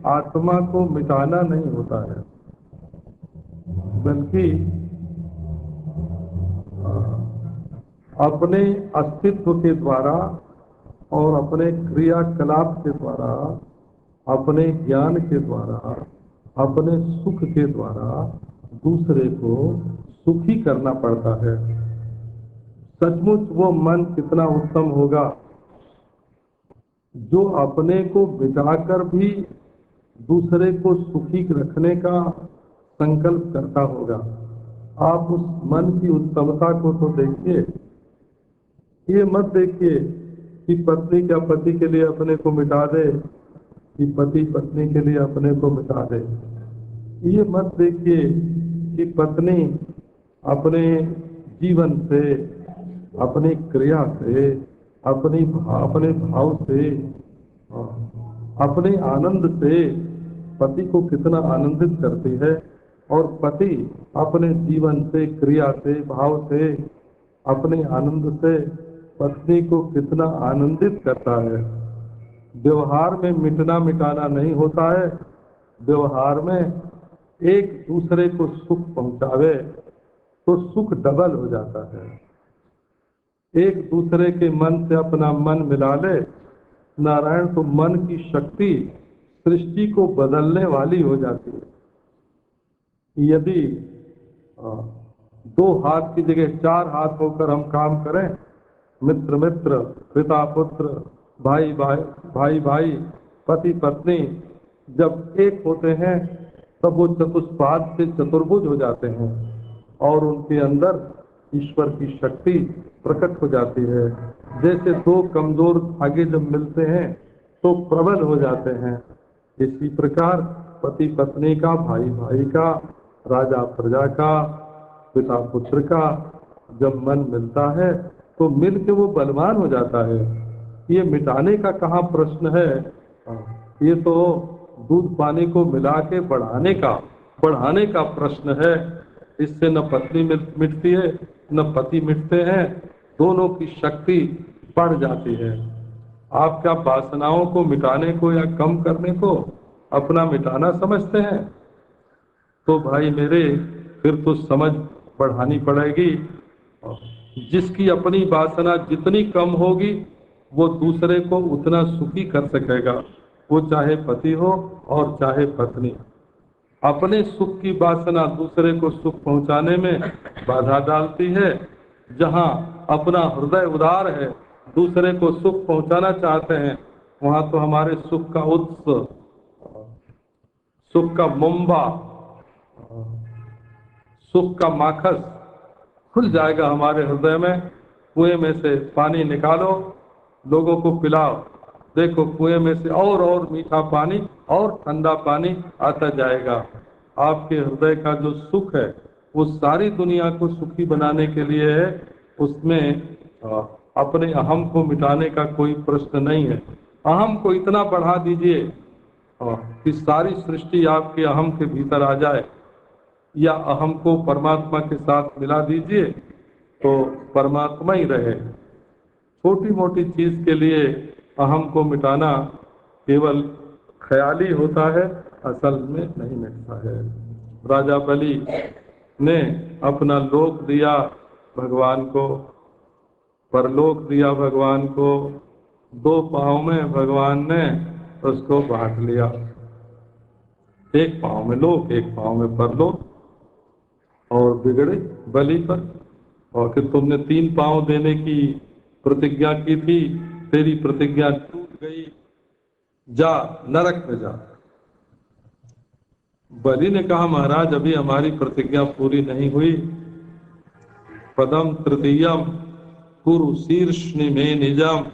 आत्मा को मिटाना नहीं होता है, बल्कि अपने अस्तित्व के द्वारा और अपने क्रियाकलाप के द्वारा, अपने ज्ञान के द्वारा, अपने सुख के द्वारा दूसरे को सुखी करना पड़ता है। सचमुच वो मन कितना उत्तम होगा जो अपने को मिटाकर भी दूसरे को सुखी रखने का संकल्प करता होगा। आप उस मन की उत्तमता को तो देखिए। ये मत देखिए कि पत्नी क्या पति के लिए अपने को मिटा दे, कि पति पत्नी के लिए अपने को मिटा दे। ये मत देखिए कि पत्नी अपने जीवन से, अपनी क्रिया से, अपने भाव से, अपने आनंद से पति को कितना आनंदित करती है, और पति अपने जीवन से, क्रिया से, भाव से, अपने आनंद से पत्नी को कितना आनंदित करता है। व्यवहार में मिटना मिटाना नहीं होता है, व्यवहार में एक दूसरे को सुख पहुंचावे तो सुख डबल हो जाता है। एक दूसरे के मन से अपना मन मिला ले नारायण, तो मन की शक्ति सृष्टि को बदलने वाली हो जाती है। यदि दो हाथ की जगह चार हाथ होकर हम काम करें, मित्र मित्र, पिता पुत्र, भाई भाई, भाई भाई, पति पत्नी जब एक होते हैं तब वो चतुष्पाद से चतुर्भुज हो जाते हैं और उनके अंदर ईश्वर की शक्ति प्रकट हो जाती है। जैसे दो कमजोर धागे जब मिलते हैं तो प्रबल हो जाते हैं, इसी प्रकार पति पत्नी का, भाई भाई का, राजा प्रजा का, पिता पुत्र का जब मन मिलता है तो मिल के वो बलवान हो जाता है। ये मिटाने का कहाँ प्रश्न है, ये तो दूध पानी को मिला के बढ़ाने का प्रश्न है। इससे न पत्नी मिटती है न पति मिटते हैं, दोनों की शक्ति बढ़ जाती है। आप क्या वासनाओं को मिटाने को या कम करने को अपना मिटाना समझते हैं? तो भाई मेरे, फिर तो समझ बढ़ानी पड़ेगी। जिसकी अपनी वासना जितनी कम होगी वो दूसरे को उतना सुखी कर सकेगा, वो चाहे पति हो और चाहे पत्नी। अपने सुख की वासना दूसरे को सुख पहुंचाने में बाधा डालती है। जहां अपना हृदय उदार है, दूसरे को सुख पहुंचाना चाहते हैं, वहां तो हमारे सुख का उत्स, सुख का मुंबा, सुख का माखस खुल जाएगा हमारे हृदय में। कुएं में से पानी निकालो, लोगों को पिलाओ, देखो कुएं में से और मीठा पानी और ठंडा पानी आता जाएगा। आपके हृदय का जो सुख है वो सारी दुनिया को सुखी बनाने के लिए है, उसमें अपने अहम को मिटाने का कोई प्रश्न नहीं है। अहम को इतना बढ़ा दीजिए कि सारी सृष्टि आपके अहम के भीतर आ जाए, या अहम को परमात्मा के साथ मिला दीजिए तो परमात्मा ही रहे। छोटी मोटी चीज के लिए अहम को मिटाना केवल ख्याली होता है, असल में नहीं मिटता है। राजा बलि ने अपना लोक दिया भगवान को, परलोक दिया भगवान को, दो पाँव में भगवान ने उसको बांट लिया, एक पाँव में लोक एक पाँव में परलोक, और बिगड़े बलि पर। और कि तुमने 3 पाँव देने की प्रतिज्ञा की थी, तेरी प्रतिज्ञा टूट गई, जा नरक में जा। बलि ने कहा महाराज अभी हमारी प्रतिज्ञा पूरी नहीं हुई, पदम तृतीयम कुरु शीर्षनि में निजम,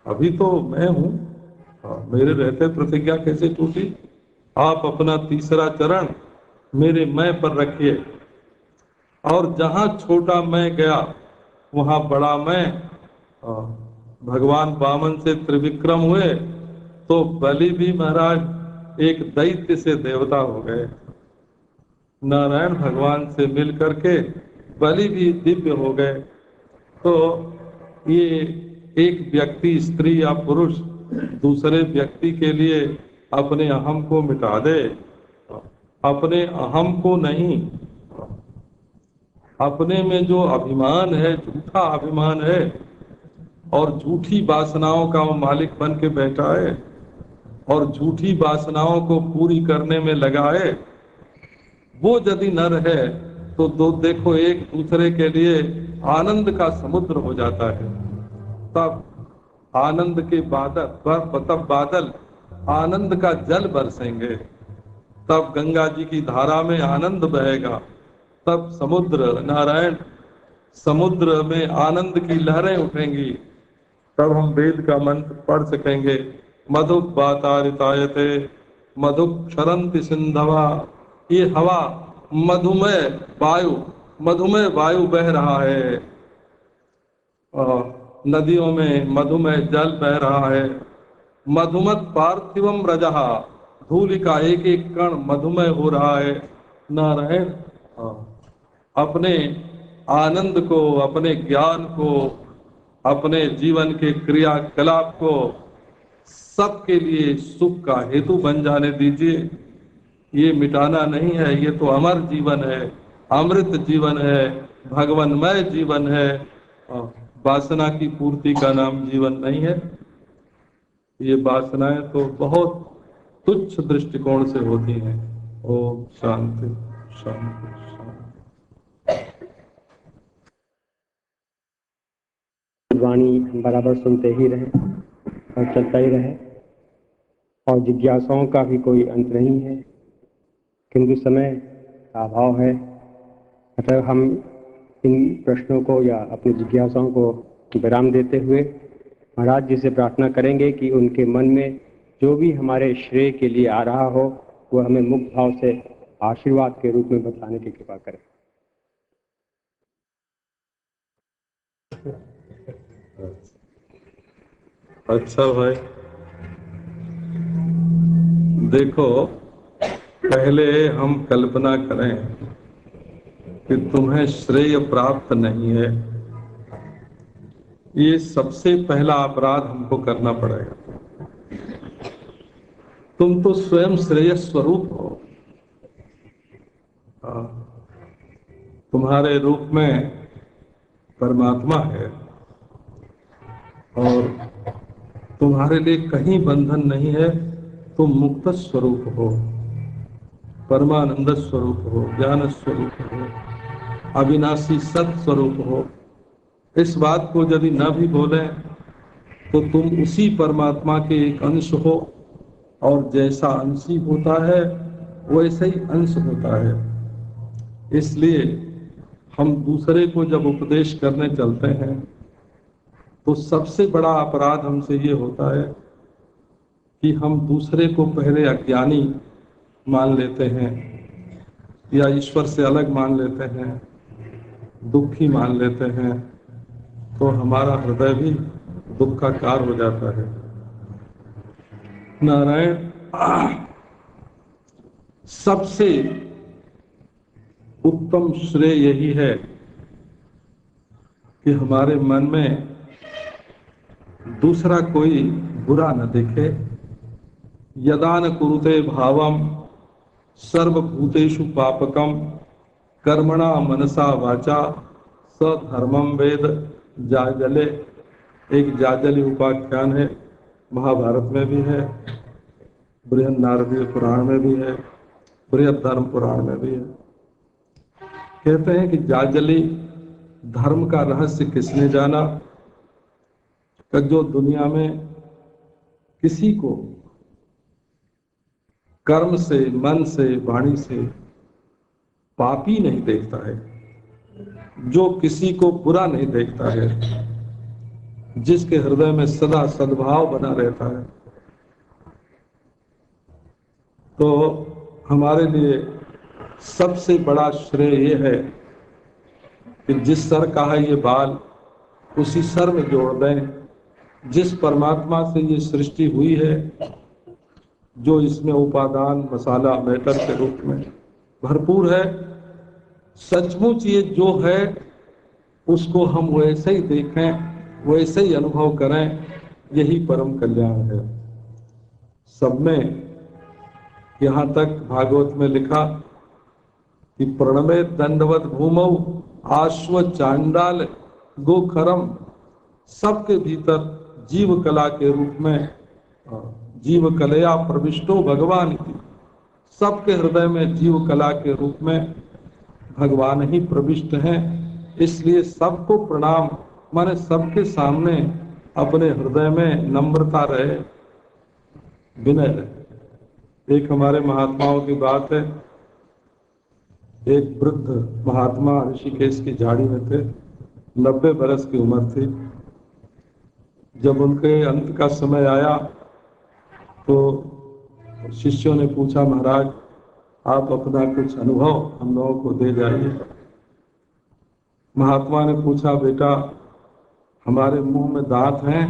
अभी तो मैं हूं, मेरे रहते प्रतिज्ञा कैसे टूटी? आप अपना तीसरा चरण मेरे मैं पर रखिए, और जहां छोटा मैं गया वहां बड़ा मैं। भगवान वामन से त्रिविक्रम हुए तो बलि भी महाराज एक दैत्य से देवता हो गए। नारायण भगवान से मिल करके बलि भी दिव्य हो गए। तो ये एक व्यक्ति, स्त्री या पुरुष, दूसरे व्यक्ति के लिए अपने अहम को मिटा दे, अपने अहम को नहीं, अपने में जो अभिमान है, झूठा अभिमान है और झूठी वासनाओं का वो मालिक बन के बैठा है और झूठी वासनाओं को पूरी करने में लगा है, वो यदि न रहे तो देखो एक दूसरे के लिए आनंद का समुद्र हो जाता है। तब आनंद के बादल आनंद का जल बरसेंगे, तब गंगा जी की धारा में आनंद बहेगा, तब समुद्र, नारायण समुद्र में आनंद की लहरें उठेंगी, तब हम वेद का मंत्र पढ़ सकेंगे। मधुक वातारितायते मधुक क्षरंति सिंधवा, ये हवा मधुमय वायु बह रहा है, नदियों में मधुमय जल बह रहा है। मधुमत पार्थिवम रजहा, धूलि का एक एक कण मधुमय हो रहा है। नारायण अपने आनंद को, अपने ज्ञान को, अपने जीवन के क्रियाकलाप को सबके लिए सुख का हेतु बन जाने दीजिए। ये मिटाना नहीं है, ये तो अमर जीवन है, अमृत जीवन है, भगवन्मय जीवन है। वासना की पूर्ति का नाम जीवन नहीं है। ये वासनाएं तो बहुत तुच्छ दृष्टिकोण से होती हैं। ओम शांति शांति शांति। वाणी बराबर सुनते ही रहे और चलता ही रहे, और जिज्ञासाओं का भी कोई अंत नहीं है, किंतु समय का अभाव है। अतः हम इन प्रश्नों को या अपनी जिज्ञासाओं को विराम देते हुए महाराज जी से प्रार्थना करेंगे कि उनके मन में जो भी हमारे श्रेय के लिए आ रहा हो वह हमें मुक्त भाव से आशीर्वाद के रूप में बताने की कृपा करें। अच्छा भाई, देखो, पहले हम कल्पना करें कि तुम्हें श्रेय प्राप्त नहीं है। ये सबसे पहला अपराध हमको करना पड़ेगा। तुम तो स्वयं श्रेय स्वरूप हो। तुम्हारे रूप में परमात्मा है और तुम्हारे लिए कहीं बंधन नहीं है। तुम मुक्त स्वरूप हो, परमानंद स्वरूप हो, ज्ञान स्वरूप हो, अविनाशी सत स्वरूप हो। इस बात को यदि न भी बोले तो तुम उसी परमात्मा के एक अंश हो, और जैसा अंशी होता है वैसे ही अंश होता है। इसलिए हम दूसरे को जब उपदेश करने चलते हैं तो सबसे बड़ा अपराध हमसे ये होता है कि हम दूसरे को पहले अज्ञानी मान लेते हैं या ईश्वर से अलग मान लेते हैं, दुखी मान लेते हैं, तो हमारा हृदय भी दुखाकार हो जाता है। नारायण, सबसे उत्तम श्रेय यही है कि हमारे मन में दूसरा कोई बुरा न दिखे। यदा न कुरुते भावम सर्वभूतेषु पापकम कर्मणा मनसा वाचा स धर्मम वेद जाजले। एक जाजली उपाख्यान है, महाभारत में भी है, बृहद नारदीय पुराण में भी है, बृहद धर्म पुराण में भी है। कहते हैं कि जाजली धर्म का रहस्य किसने जाना? कि जो दुनिया में किसी को कर्म से, मन से, वाणी से पापी नहीं देखता है, जो किसी को बुरा नहीं देखता है, जिसके हृदय में सदा सद्भाव बना रहता है, तो हमारे लिए सबसे बड़ा श्रेय ये है कि जिस सर का है ये बाल उसी सर में जोड़ दें। जिस परमात्मा से ये सृष्टि हुई है, जो इसमें उपादान मसाला मैटर के रूप में भरपूर है, सचमुच ये जो है उसको हम वैसे ही देखें, वैसे ही अनुभव करें, यही परम कल्याण है। सब में यहाँ तक भागवत में लिखा कि प्रणमे दंडवत भूमौ आश्व चांडाल गोखरम। सबके भीतर जीव कला के रूप में जीव कलया प्रविष्टो भगवान की, सबके हृदय में जीव कला के रूप में भगवान ही प्रविष्ट हैं। इसलिए सबको प्रणाम, माने सबके सामने अपने हृदय में नम्रता रहे, विनय रहे। एक हमारे महात्माओं की बात है, एक वृद्ध महात्मा ऋषिकेश की झाड़ी में थे, 90 बरस की उम्र थी। जब उनके अंत का समय आया तो शिष्यों ने पूछा, महाराज आप अपना कुछ अनुभव हम लोगों को दे जाइए। महात्मा ने पूछा, बेटा हमारे मुंह में दांत हैं?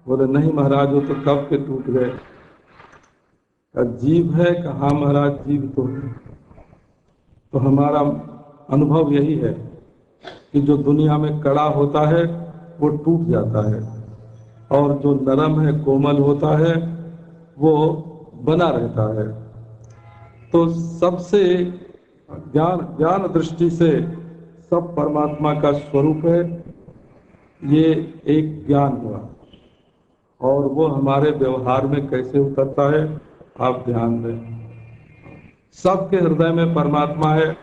बोले नहीं महाराज, वो तो कब के टूट गए। जीभ है? कहा महाराज जीभ तो है। तो हमारा अनुभव यही है कि जो दुनिया में कड़ा होता है वो टूट जाता है, और जो नरम है, कोमल होता है, वो बना रहता है। तो सबसे ज्ञान दृष्टि से सब परमात्मा का स्वरूप है। ये एक ज्ञान हुआ, और वो हमारे व्यवहार में कैसे उतरता है आप ध्यान दें। सबके हृदय में परमात्मा है,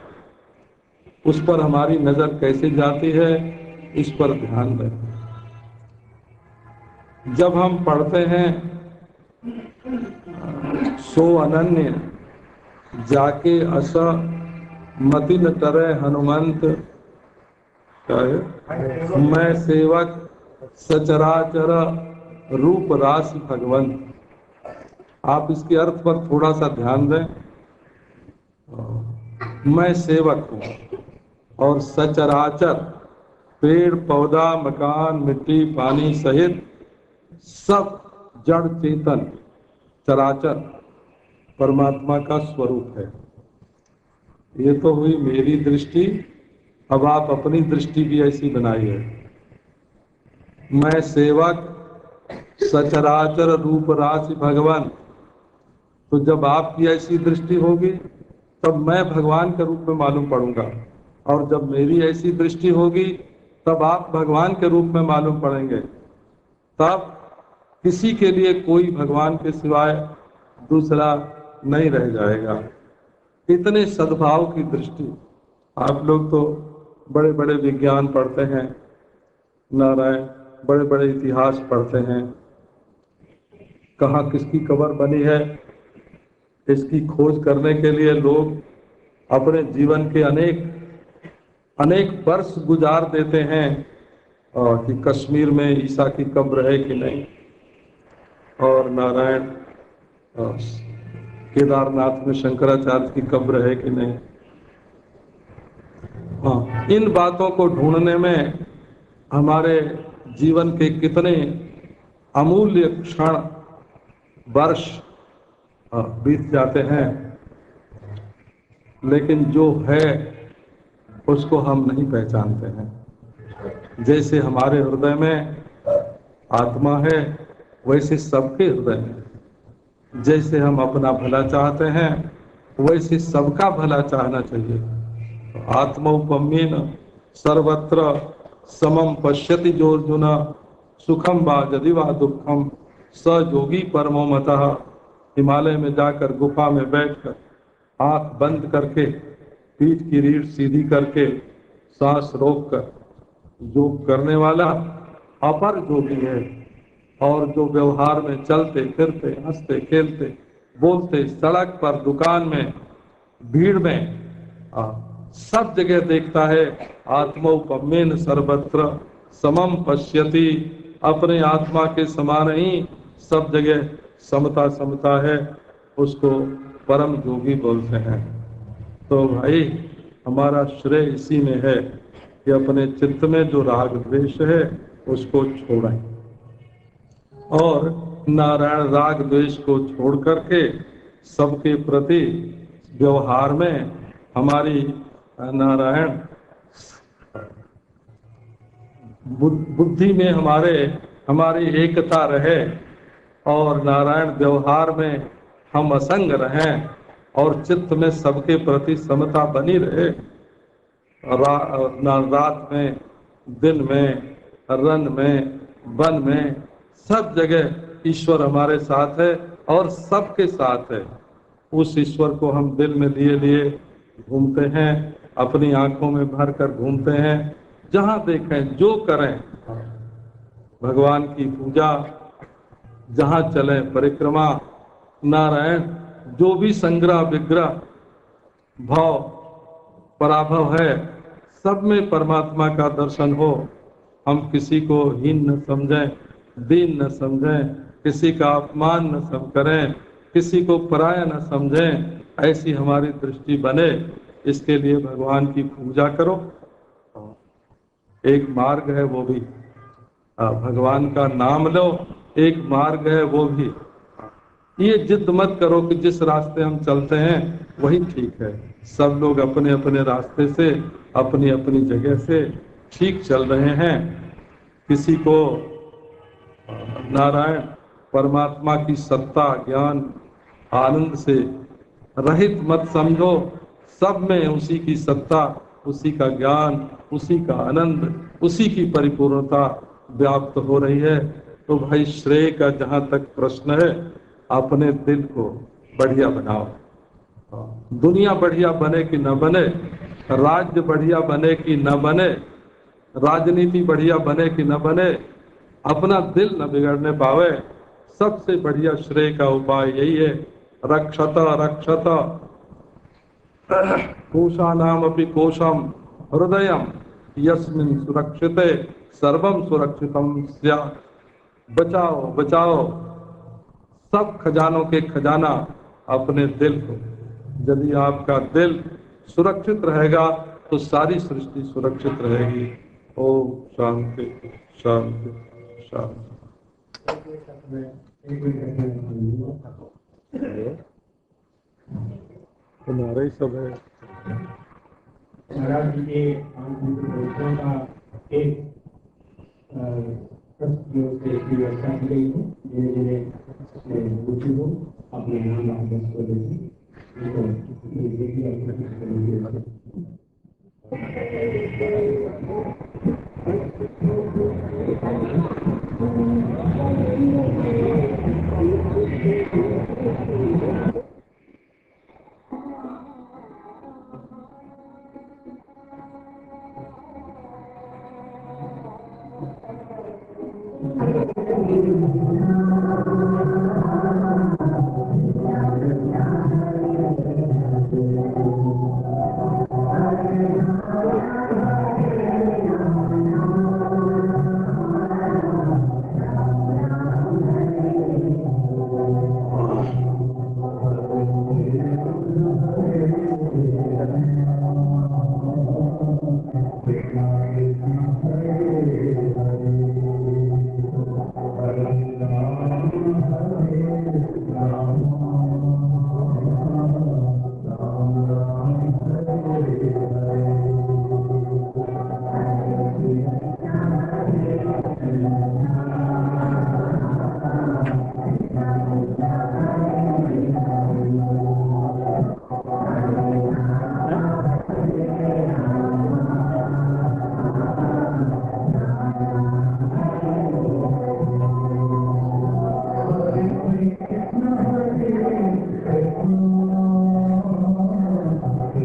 उस पर हमारी नजर कैसे जाती है इस पर ध्यान दें। जब हम पढ़ते हैं सो अनन्य जाके अस मति न टरे हनुमंत, क्या है? मैं सेवक सचराचर रूप राशि भगवंत। आप इसके अर्थ पर थोड़ा सा ध्यान दें। मैं सेवक हूँ और सचराचर पेड़ पौधा मकान मिट्टी पानी सहित सब जड़ चेतन चराचर परमात्मा का स्वरूप है। ये तो हुई मेरी दृष्टि। अब आप अपनी दृष्टि भी ऐसी बनाइए। मैं सेवक सचराचर रूप राशि भगवान। तो जब आपकी ऐसी दृष्टि होगी तब मैं भगवान के रूप में मालूम पड़ूंगा, और जब मेरी ऐसी दृष्टि होगी तब आप भगवान के रूप में मालूम पड़ेंगे। तब किसी के लिए कोई भगवान के सिवाय दूसरा नहीं रह जाएगा। इतने सद्भाव की दृष्टि। आप लोग तो बड़े बड़े विज्ञान पढ़ते हैं, नारायण, बड़े बड़े इतिहास पढ़ते हैं, कहाँ किसकी कब्र बनी है इसकी खोज करने के लिए लोग अपने जीवन के अनेक वर्ष गुजार देते हैं, और कि कश्मीर में ईसा की कब्र है कि नहीं, और नारायण केदारनाथ में शंकराचार्य की कब्र है कि नहीं। हाँ, इन बातों को ढूंढने में हमारे जीवन के कितने अमूल्य क्षण वर्ष बीत जाते हैं, लेकिन जो है उसको हम नहीं पहचानते हैं। जैसे हमारे हृदय में आत्मा है वैसे सबके हृदय में, जैसे हम अपना भला चाहते हैं वैसे सबका भला चाहना चाहिए। आत्मौपम्येन सर्वत्र समम पश्यति जो अर्जुन सुखम वा यदि वा दुखम स योगी परमो मतः। हिमालय में जाकर गुफा में बैठकर आंख बंद करके पीठ की रीढ़ सीधी करके सांस रोककर योग करने वाला अपर योगी है। और जो व्यवहार में चलते फिरते हंसते खेलते बोलते सड़क पर दुकान में भीड़ में सब जगह देखता है आत्मौपम्येन सर्वत्र समम पश्यति, अपने आत्मा के समान ही सब जगह समता समता है, उसको परम योगी बोलते हैं। तो भाई हमारा श्रेय इसी में है कि अपने चित्त में जो राग द्वेष है उसको छोड़ें, और नारायण राग द्वेष को छोड़ करके सबके प्रति व्यवहार में हमारी नारायण बुद्धि में हमारी एकता रहे, और नारायण व्यवहार में हम असंग रहें, और चित्त में सबके प्रति समता बनी रहे। रात में दिन में रन में वन में सब जगह ईश्वर हमारे साथ है और सबके साथ है। उस ईश्वर को हम दिल में लिए लिए घूमते हैं, अपनी आंखों में भर कर घूमते हैं। जहां देखें जो करें भगवान की पूजा, जहां चले परिक्रमा, नारायण जो भी संग्रह विग्रह भाव पराभव है सब में परमात्मा का दर्शन हो। हम किसी को हीन न समझें, दीन न समझें, किसी का अपमान न करें, किसी को पराया न समझें, ऐसी हमारी दृष्टि बने। इसके लिए भगवान की पूजा करो। एक मार्ग है वो भी, भगवान का नाम लो, एक मार्ग है वो भी। ये जिद मत करो कि जिस रास्ते हम चलते हैं वही ठीक है। सब लोग अपने अपने रास्ते से अपनी अपनी जगह से ठीक चल रहे हैं। किसी को नारायण परमात्मा की सत्ता ज्ञान आनंद से रहित मत समझो। सब में उसी की सत्ता, उसी का ज्ञान, उसी का आनंद, उसी की परिपूर्णता व्याप्त हो रही है। तो भाई श्रेय का जहां तक प्रश्न है, अपने दिल को बढ़िया बनाओ। दुनिया बढ़िया बने कि न बने, राज्य बढ़िया बने कि न बने, राजनीति बढ़िया बने कि न बने, अपना दिल न बिगड़ने पावे, सबसे बढ़िया श्रेय का उपाय यही है, रक्षत रक्षत कोशानामपि कोशम हृदयम यस्मिन् सुरक्षिते सर्वम सुरक्षितम स्यात्। बचाओ बचाओ सब खजानों के खजाना अपने दिल को। यदि आपका दिल सुरक्षित रहेगा तो सारी सृष्टि सुरक्षित रहेगी। ओम शांति शांति शांति। तुम्हारे ही सब है। महाराज जी के दोस्तों का एक व्यवस्था की गई है, जिन्हें रुचि हो अपने नाम वापस को देगी।